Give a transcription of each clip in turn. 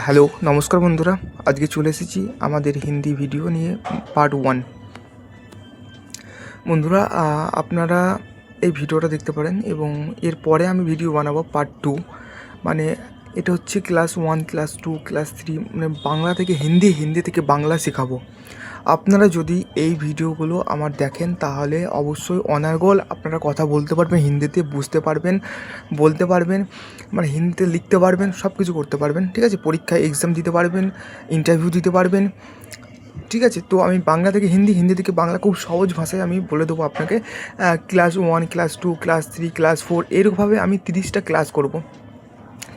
Hello, নমস্কার বন্ধুরা। আজকে চলে এসেছি আমাদের হিন্দি ভিডিও নিয়ে পার্ট 1। বন্ধুরা, আপনারা এই ভিডিওটা দেখতে পারেন এবং এরপরে আমি ভিডিও বানাবো পার্ট 2। মানে এটা হচ্ছে ক্লাস 1, ক্লাস 2, ক্লাস 3, মানে বাংলা থেকে হিন্দি, হিন্দি থেকে বাংলা শেখাবো। আপনারা যদি এই ভিডিওগুলো আমার দেখেন তাহলে অবশ্যই অনর্গল আপনারা কথা বলতে পারবেন, হিন্দিতে বুঝতে পারবেন, বলতে পারবেন, মানে হিন্দিতে লিখতে পারবেন, সব কিছু করতে পারবেন। ঠিক আছে, পরীক্ষায় এক্সাম দিতে পারবেন, ইন্টারভিউ দিতে পারবেন। ঠিক আছে, তো আমি বাংলা থেকে হিন্দি, হিন্দি থেকে বাংলা খুব সহজ ভাষায় আমি বলে দেবো আপনাকে। ক্লাস 1, ক্লাস 2, ক্লাস 3, ক্লাস 4 এরকমভাবে আমি 30টা ক্লাস করব।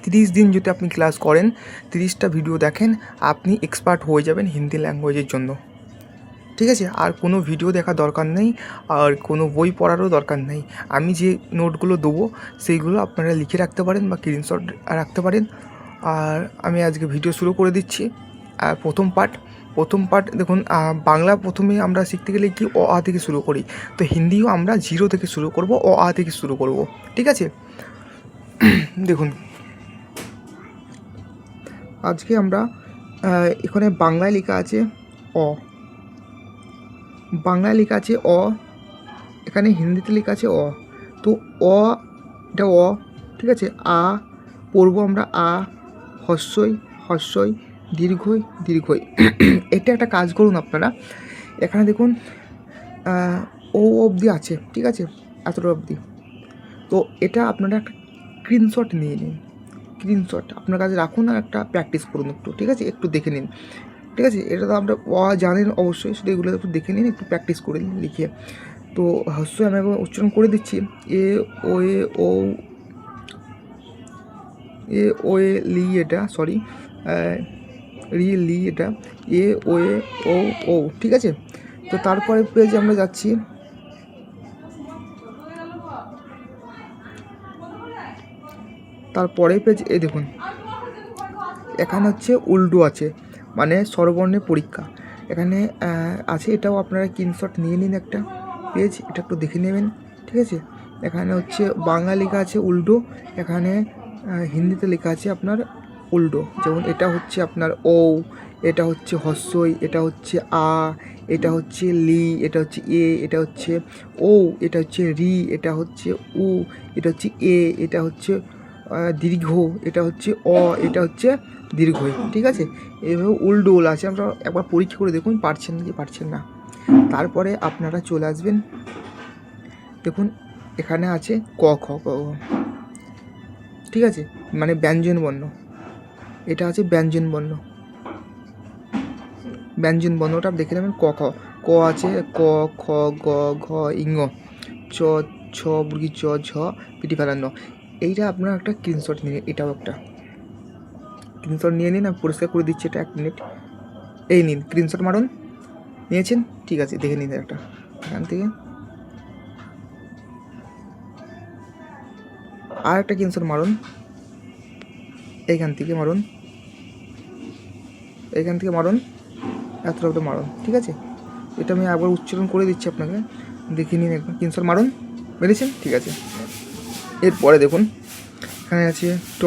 30 দিন যদি আপনি ক্লাস করেন, 30টা ভিডিও দেখেন, আপনি এক্সপার্ট হয়ে যাবেন হিন্দি ল্যাঙ্গুয়েজের জন্য। ঠিক আছে, আর কোনো ভিডিও দেখার দরকার নেই, আর কোনো বই পড়ারও দরকার নেই। আমি যে নোটগুলো দেবো সেইগুলো আপনারা লিখে রাখতে পারেন বা স্ক্রিনশট রাখতে পারেন। আর আমি আজকে ভিডিও শুরু করে দিচ্ছি। আর প্রথম পার্ট দেখুন, বাংলা প্রথমে আমরা শিখতে গেলে কি অ আ থেকে শুরু করি, তো হিন্দিও আমরা 0 থেকে শুরু করব, অ আ থেকে শুরু করব। ঠিক আছে, দেখুন আজকে আমরা এখানে বাংলায় লেখা আছে অ, বাংলায় লেখা আছে অ, এখানে হিন্দিতে লেখা আছে অ। তো অ, এটা অ। ঠিক আছে, আ পড়বো আমরা আ, হস্যই হস্যই, দীর্ঘই দীর্ঘই। এটা একটা কাজ করুন আপনারা, এখানে দেখুন ও অবধি আছে। ঠিক আছে, এতটা অবধি। তো এটা আপনারা একটা স্ক্রিনশট নিয়ে নিন, স্ক্রিনশট আপনার কাছে রাখুন আর একটা প্র্যাকটিস করুন একটু। ঠিক আছে, একটু দেখে নিন। ঠিক আছে, এটা তো আমরা অ জানেন অবশ্যই, শুধু এগুলো একটু দেখে নিন, একটু প্র্যাকটিস করে নিন লিখে। তো হস্য আমি একবার উচ্চারণ করে দিচ্ছি। এ ও এ ও, এ ও এ লি, এটা সরি রি লি, এটা এ ও এ ও ও। ঠিক আছে, তো তারপরে পেজে আমরা যাচ্ছি। তারপরে পেজ এ দেখুন, এখানে হচ্ছে উল্টো আছে, মানে স্বরবর্ণের পরীক্ষা এখানে আছে। এটাও আপনারা স্ক্রিনশট নিয়ে নিন একটা পেজ, এটা একটু দেখে নেবেন। ঠিক আছে, এখানে হচ্ছে বাংলা লেখা আছে উল্টো, এখানে হিন্দিতে লেখা আছে আপনার উল্টো। যেমন এটা হচ্ছে আপনার ও, এটা হচ্ছে হস্যই, এটা হচ্ছে আ, এটা হচ্ছে লি, এটা হচ্ছে এ, এটা হচ্ছে ও, এটা হচ্ছে রি, এটা হচ্ছে উ, এটা হচ্ছে এ, এটা হচ্ছে দীর্ঘ, এটা হচ্ছে অ, এটা হচ্ছে দীর্ঘই। ঠিক আছে, এইভাবে উল্ডোল আছে, আমরা একবার পরীক্ষা করে দেখুন পারছেন কি পারছেন না। তারপরে আপনারা চলে আসবেন, দেখুন এখানে আছে ক খ গ ঘ। ঠিক আছে, মানে ব্যঞ্জন বর্ণ, এটা আছে ব্যঞ্জন বর্ণ, ব্যঞ্জন বর্ণটা দেখে নেবেন। ক খ, ক আছে ক, খ, গ, ঘ, ইঙ, চ, ছ বর্গী চ, ঝ পিটি ফেলানো। এইটা আপনারা একটা স্ক্রিনশট নিয়ে, এটাও একটা স্ক্রিনশট নিয়ে নিন। আমি পরিষ্কার করে দিচ্ছি এটা, 1 মিনিট। এই নিন, স্ক্রিনশট মারুন। নিয়েছেন? ঠিক আছে, দেখে নিন একটা এখান থেকে। আর একটা স্ক্রিনশট মারুন, এইখান থেকে মারুন, এইখান থেকে মারুন, এতটা মারুন। ঠিক আছে, এটা আমি আবার উচ্চারণ করে দিচ্ছি আপনাকে, দেখে নিন একবার। স্ক্রিনশট মারুন, মেরেছেন? ঠিক আছে, এরপরে দেখুন এখানে আছে ট,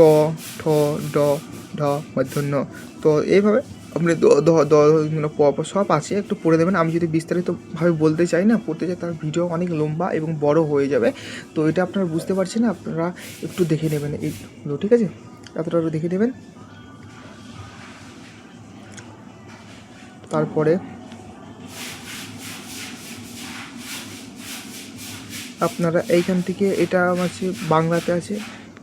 ঠ, ড, ঢ, মূর্ধন্য। তো এইভাবে আপনি দ দ দ মানে প সব আছে, একটু পড়ে দেবেন। আমি যদি বিস্তারিতভাবে বলতে চাই না, পড়তে চাই, তার ভিডিও অনেক লম্বা এবং বড় হয়ে যাবে। তো এটা আপনারা বুঝতে পারছেন না, আপনারা একটু দেখে নেবেন এইগুলো। ঠিক আছে, এতটা দেখে নেবেন। তারপরে আপনারা এইখান থেকে, এটা আছে বাংলাতে আছে,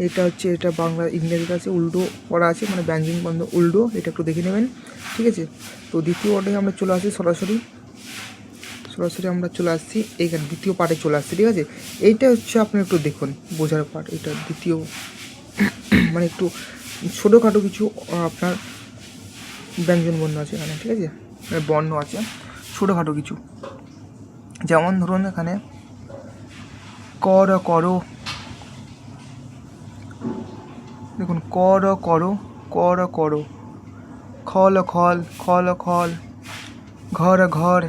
এটা হচ্ছে, এটা বাংলা ইংরেজিতে আছে, উল্টো করা আছে, মানে ব্যঞ্জন বর্ণ উল্টো, এটা একটু দেখে নেবেন। ঠিক আছে, তো দ্বিতীয় পার্টে আমরা চলে আসি, সরাসরি আমরা চলে আসছি এইখানে, দ্বিতীয় পার্টে চলে আসছি। ঠিক আছে, এইটা হচ্ছে আপনি একটু দেখুন বোঝার পার্ট, এটা দ্বিতীয়, মানে একটু ছোটোখাটো কিছু আপনার ব্যঞ্জন বর্ণ আছে এখানে। ঠিক আছে, মানে বর্ণ আছে ছোটোখাটো কিছু, যেমন ধরুন এখানে কর করো, দেখুন কর করো, কর করো, খল খল, খল খল, ঘর ঘর,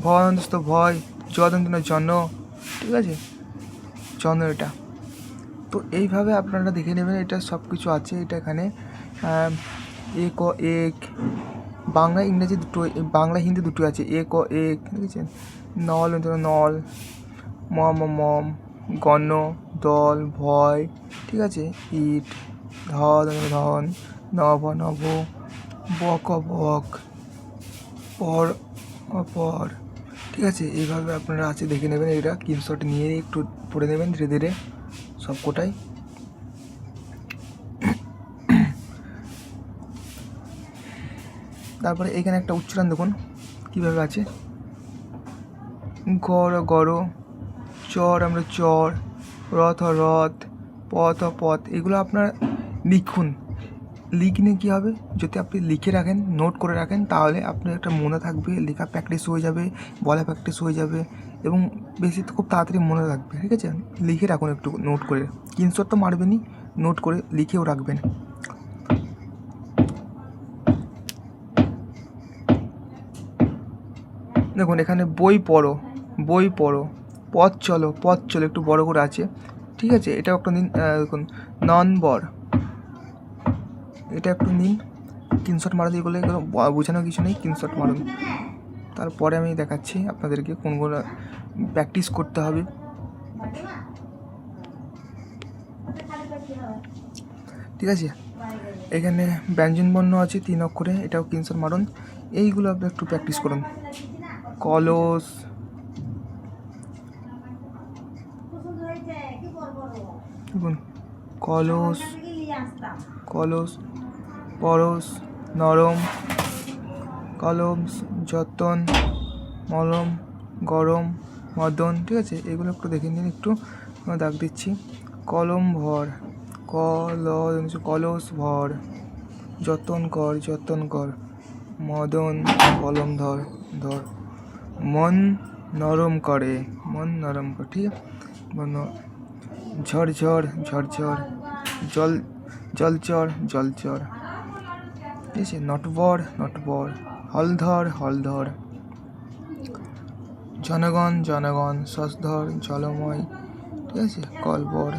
ভয়ন্ত ভয়, জদন্ত জন। ঠিক আছে, জন এটা। তো এইভাবে আপনারা দেখে নেবেন, এটা সব কিছু আছে। এটা এখানে এক ও এক, বাংলা ইংরেজি দুটো, বাংলা হিন্দি দুটো আছে। এক ও এক, দেখেছেন? নল নল, মম, গণ, দল, ভয়, ঠিক আছে? ইট, ধন, নভ, বক, পর, ঠিক আছে? এইভাবে আপনারা আছে দেখে নেবেন। এটা স্ক্রিনশট নিয়ে একটু পড়ে নেবেন ধীরে ধীরে সব কোটাই। তারপরে এখানে একটা উচ্চারণ দেখুন কীভাবে আছে। গড়, চর আমরা চর, রথ, পথ। এগুলো আপনার লিখুন। লিখলে কী হবে, যদি আপনি লিখে রাখেন, নোট করে রাখেন, তাহলে আপনার একটা মনে থাকবে, লেখা প্র্যাকটিস হয়ে যাবে, বলা প্র্যাকটিস হয়ে যাবে এবং বেশি খুব তাড়াতাড়ি মনে রাখবে, ঠিক আছে? লিখে রাখুন একটু, নোট করে। স্ক্রিনশট তো মারবেনই, নোট করে লিখেও রাখবেন। দেখুন এখানে বই পড়ো, পথ চলো একটু বড় করে আছে, ঠিক আছে? এটাও একটা নিন। দেখুন নম্বর, এটা একটু নিন, স্ক্রিনশট মারা দিয়ে বলে এগুলো বোঝানো কিছু নেই, স্ক্রিনশট মারুন। তারপরে আমি দেখাচ্ছি আপনাদেরকে কোনগুলো প্র্যাকটিস করতে হবে। ঠিক আছে, এখানে ব্যঞ্জনবর্ণ আছে 3 অক্ষরে, এটাও স্ক্রিনশট মারুন। এইগুলো আপনি একটু প্র্যাকটিস করুন। কলস, দেখুন কলস, পরশ, নরম, কলম, যতন, মলম, গরম, মদন, ঠিক আছে? এগুলো একটু দেখে নিন, একটু দাগ দিচ্ছি। কলম ভর, কলস ভর, যতন কর, মদন, কলম ধর, মন নরম করে, ঠিক আছে? ঝরঝর, জলচর, ঠিক আছে? নটবর, হলধর, জনগণ, সসধর, জলময়, ঠিক আছে? কলবর।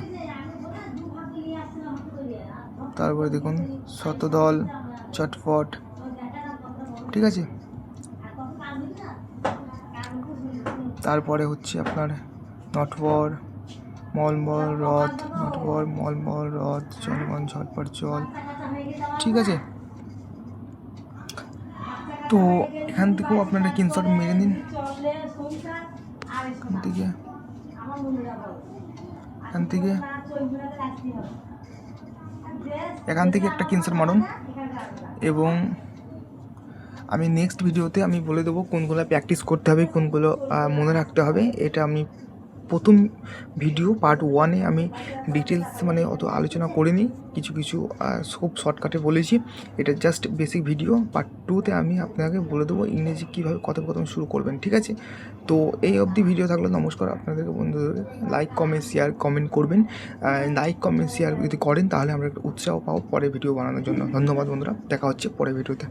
তারপরে দেখুন শতদল, চটপট, ঠিক আছে? তারপরে হচ্ছে আপনার নটবর, মলমল রথ, জনগণ, ঝটপট চল, ঠিক আছে? তো এখান থেকেও আপনারা স্ক্রিনশট মেরে নিন। এখান থেকে একটা স্ক্রিনশট মারুন এবং আমি নেক্সট ভিডিওতে আমি বলে দেবো কোনগুলো প্র্যাকটিস করতে হবে, কোনগুলো মনে রাখতে হবে। এটা আমি প্রথম ভিডিও পার্ট 1-এ আমি ডিটেলস মানে অত আলোচনা করিনি, কিছু খুব শর্টকাটে বলেছি। এটা জাস্ট বেসিক ভিডিও। পার্ট 2-তে আমি আপনাকে বলে দেবো ইংরেজি কীভাবে কথোপকথন শুরু করবেন, ঠিক আছে? তো এই অবধি ভিডিও থাকলো। নমস্কার আপনাদেরকে বন্ধুদের। লাইক কমেন্ট করবেন। লাইক কমেন্ট শেয়ার যদি করেন তাহলে আমরা একটা উৎসাহ পাবো পরে ভিডিও বানানোর জন্য। ধন্যবাদ বন্ধুরা, দেখা হচ্ছে পরের ভিডিওতে।